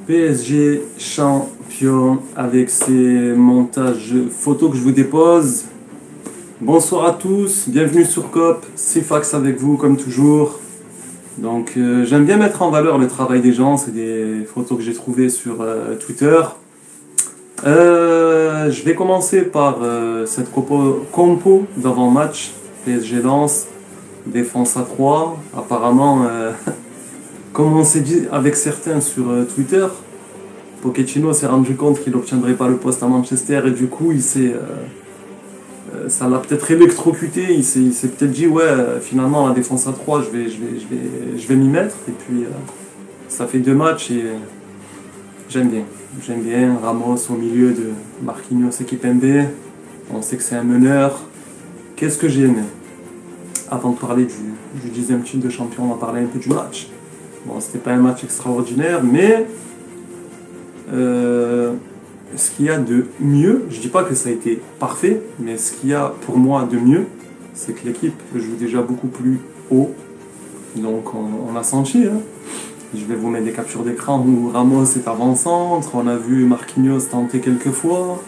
PSG champion avec ces montages photos que je vous dépose. Bonsoir à tous, bienvenue sur COP, c'est Fax avec vous comme toujours. Donc j'aime bien mettre en valeur le travail des gens, c'est des photos que j'ai trouvées sur Twitter. Je vais commencer par cette compo d'avant-match PSG Lens, défense à 3. Apparemment, comme on s'est dit avec certains sur Twitter, Pochettino s'est rendu compte qu'il n'obtiendrait pas le poste à Manchester et du coup ça l'a peut-être électrocuté, il s'est peut-être dit ouais finalement la défense à 3 je vais m'y mettre et puis ça fait 2 matchs et j'aime bien Ramos au milieu de Marquinhos et Kimpembe, on sait que c'est un meneur. Qu'est-ce que j'ai aimé? Avant de parler du 10e titre de champion, on va parler un peu du match. Bon, c'était pas un match extraordinaire, mais ce qu'il y a de mieux, je dis pas que ça a été parfait, mais ce qu'il y a pour moi de mieux, c'est que l'équipe joue déjà beaucoup plus haut. Donc on a senti, hein. Je vais vous mettre des captures d'écran où Ramos est avant-centre, on a vu Marquinhos tenter quelques fois,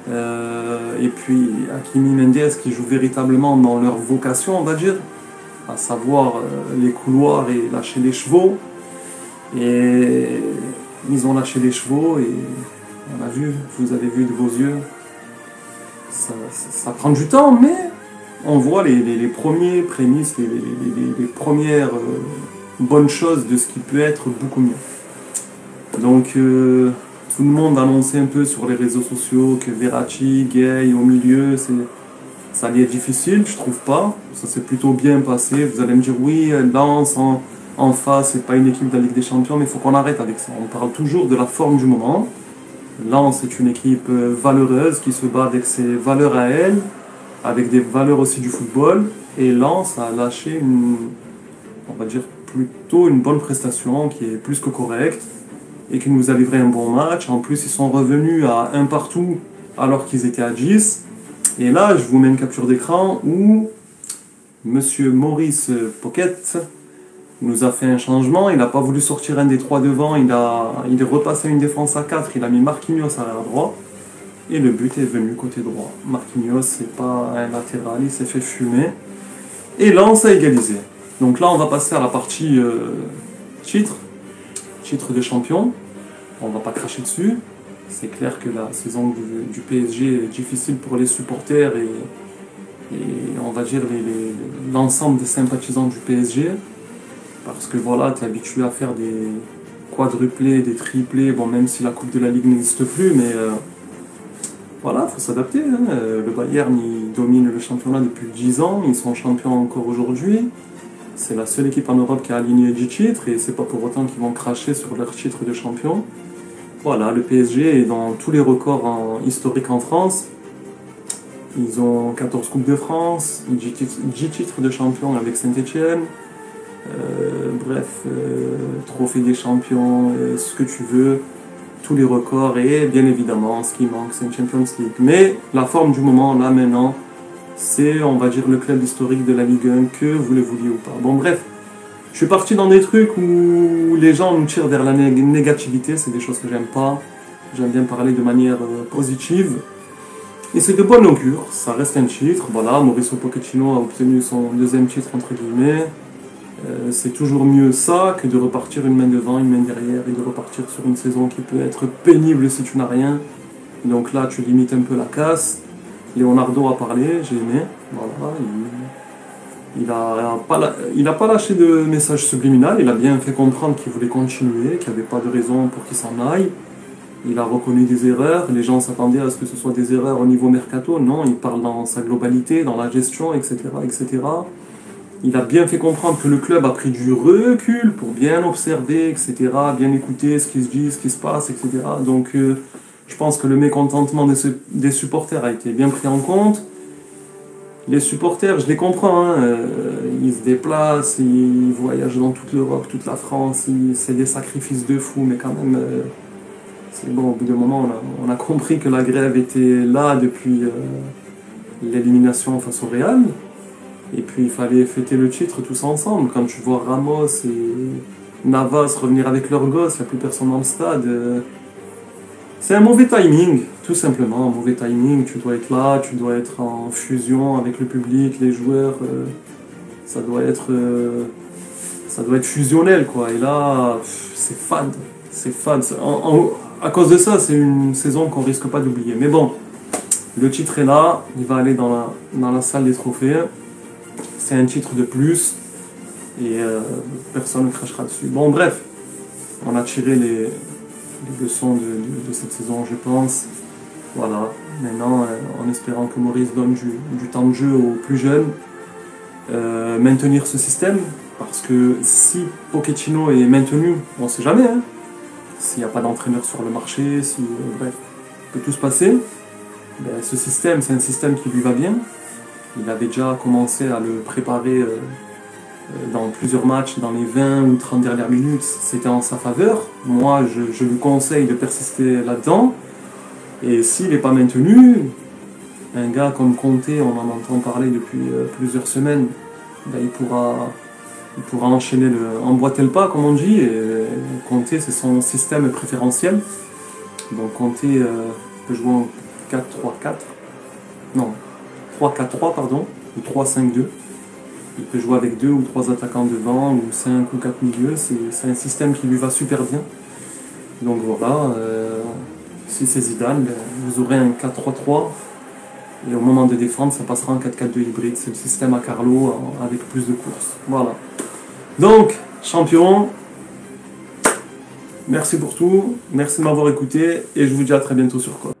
et puis Hakimi Mendes qui joue véritablement dans leur vocation, on va dire, à savoir les couloirs et lâcher les chevaux. Et ils ont lâché les chevaux et on a vu, vous avez vu de vos yeux, ça prend du temps, mais on voit les premiers prémices, les premières bonnes choses de ce qui peut être beaucoup mieux. Donc tout le monde annonçait un peu sur les réseaux sociaux que Verratti, Gay au milieu, ça allait être difficile, je trouve pas. Ça s'est plutôt bien passé. Vous allez me dire oui, Lens en face, c'est pas une équipe de la Ligue des Champions, mais il faut qu'on arrête avec ça. On parle toujours de la forme du moment. Lens est une équipe valeureuse qui se bat avec ses valeurs à elle, avec des valeurs aussi du football. Et Lens a lâché on va dire plutôt une bonne prestation qui est plus que correcte et qui nous a livré un bon match. En plus, ils sont revenus à 1 partout alors qu'ils étaient à 10. Et là, je vous mets une capture d'écran où Monsieur Maurice Pocket nous a fait un changement. Il n'a pas voulu sortir un des 3 devant. Il est repassé à une défense à 4. Il a mis Marquinhos à l'arrière droit. Et le but est venu côté droit. Marquinhos, c'est pas un latéral, il s'est fait fumer. Et Lens a égalisé. Donc là, on va passer à la partie titre de champion. On va pas cracher dessus. C'est clair que la saison du PSG est difficile pour les supporters et on va dire l'ensemble des sympathisants du PSG. Parce que voilà, tu es habitué à faire des quadruplés, des triplés, bon, même si la Coupe de la Ligue n'existe plus, mais voilà, il faut s'adapter, hein. Le Bayern, il domine le championnat depuis 10 ans, ils sont champions encore aujourd'hui. C'est la seule équipe en Europe qui a aligné 10 titres et c'est pas pour autant qu'ils vont cracher sur leur titre de champion. Voilà, le PSG est dans tous les records historiques en France. Ils ont 14 Coupes de France, 10 titres de champion avec Saint-Etienne. Bref, trophée des champions, ce que tu veux, tous les records et bien évidemment ce qui manque c'est une Champions League. Mais la forme du moment là maintenant, c'est on va dire le club historique de la Ligue 1, que vous le vouliez ou pas. Bon bref, je suis parti dans des trucs où les gens nous tirent vers la négativité, c'est des choses que j'aime pas. J'aime bien parler de manière positive. Et c'est de bon augure, ça reste un titre. Voilà, Mauricio Pochettino a obtenu son 2e titre entre guillemets. C'est toujours mieux ça que de repartir une main devant, une main derrière et de repartir sur une saison qui peut être pénible si tu n'as rien. Donc là, tu limites un peu la casse. Leonardo a parlé, j'ai aimé. Voilà, il a pas lâché de message subliminal, il a bien fait comprendre qu'il voulait continuer, qu'il n'y avait pas de raison pour qu'il s'en aille. Il a reconnu des erreurs, les gens s'attendaient à ce que ce soit des erreurs au niveau mercato. Non, il parle dans sa globalité, dans la gestion, etc., etc. Il a bien fait comprendre que le club a pris du recul pour bien observer, etc., bien écouter ce qui se dit, ce qui se passe, etc. Donc je pense que le mécontentement des supporters a été bien pris en compte. Les supporters, je les comprends, hein, ils se déplacent, ils voyagent dans toute l'Europe, toute la France, c'est des sacrifices de fou, mais quand même, c'est bon, au bout d'un moment, on a compris que la grève était là depuis l'élimination face au Real. Et puis il fallait fêter le titre tous ensemble. Quand tu vois Ramos Navas revenir avec leur gosse, il n'y a plus personne dans le stade. C'est un mauvais timing, tout simplement, un mauvais timing. Tu dois être là, tu dois être en fusion avec le public, les joueurs. Ça doit être fusionnel, quoi. Et là, c'est fade. C'est fade. À cause de ça, c'est une saison qu'on risque pas d'oublier. Mais bon, le titre est là, il va aller dans la salle des trophées. C'est un titre de plus et personne ne crachera dessus. Bon, bref, on a tiré les leçons de cette saison, je pense. Voilà, maintenant, en espérant que Maurice donne du temps de jeu aux plus jeunes, maintenir ce système, parce que si Pochettino est maintenu, on ne sait jamais, hein, s'il n'y a pas d'entraîneur sur le marché, si, bref, peut tout se passer. Ben, ce système, c'est un système qui lui va bien. Il avait déjà commencé à le préparer dans plusieurs matchs, dans les 20 ou 30 dernières minutes, c'était en sa faveur. Moi, je lui conseille de persister là-dedans. Et s'il n'est pas maintenu, un gars comme Conte, on en entend parler depuis plusieurs semaines, ben, il pourra enchaîner, emboîter le pas, comme on dit. Et Conte, c'est son système préférentiel. Donc Conte peut jouer en 4-3-4. Non, 3-4-3, pardon, ou 3-5-2. Il peut jouer avec 2 ou 3 attaquants devant, ou 5 ou 4 milieux. C'est un système qui lui va super bien. Donc voilà, si c'est Zidane, ben, vous aurez un 4-3-3. Et au moment de défendre, ça passera en 4-4-2 hybride. C'est le système à Carlo avec plus de courses. Voilà. Donc, champion, merci pour tout. Merci de m'avoir écouté. Et je vous dis à très bientôt sur Code.